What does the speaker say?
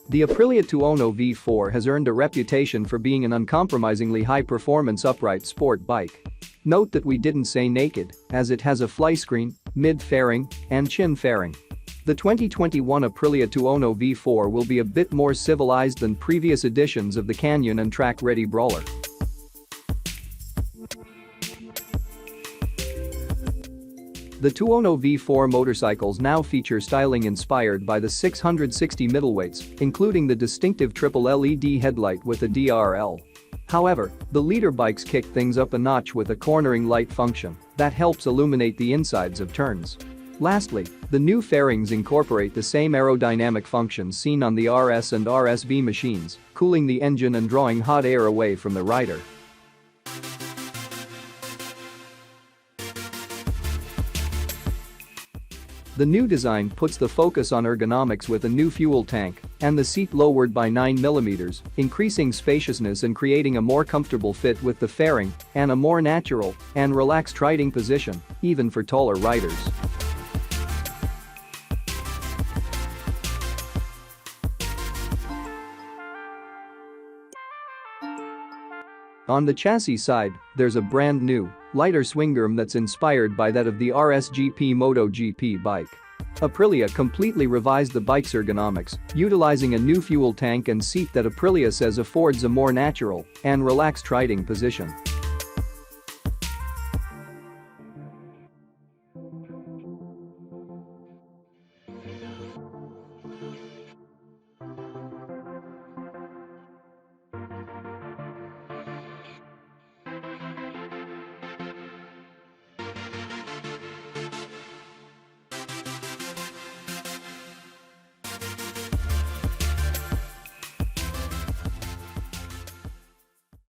The Aprilia Tuono V4 has earned a reputation for being an uncompromisingly high-performance upright sport bike. Note that we didn't say naked, as it has a flyscreen, mid-fairing, and chin fairing. The 2021 Aprilia Tuono V4 will be a bit more civilized than previous editions of the Canyon and track-ready brawler. The Tuono V4 motorcycles now feature styling inspired by the 660 middleweights, including the distinctive triple LED headlight with a DRL. However, the leader bikes kick things up a notch with a cornering light function that helps illuminate the insides of turns. Lastly, the new fairings incorporate the same aerodynamic functions seen on the RS and RSB machines, cooling the engine and drawing hot air away from the rider. The new design puts the focus on ergonomics with a new fuel tank and the seat lowered by 9 mm, increasing spaciousness and creating a more comfortable fit with the fairing and a more natural and relaxed riding position, even for taller riders. On the chassis side, there's a brand new, lighter swingarm that's inspired by that of the RSGP Moto GP bike. Aprilia completely revised the bike's ergonomics, utilizing a new fuel tank and seat that Aprilia says affords a more natural and relaxed riding position.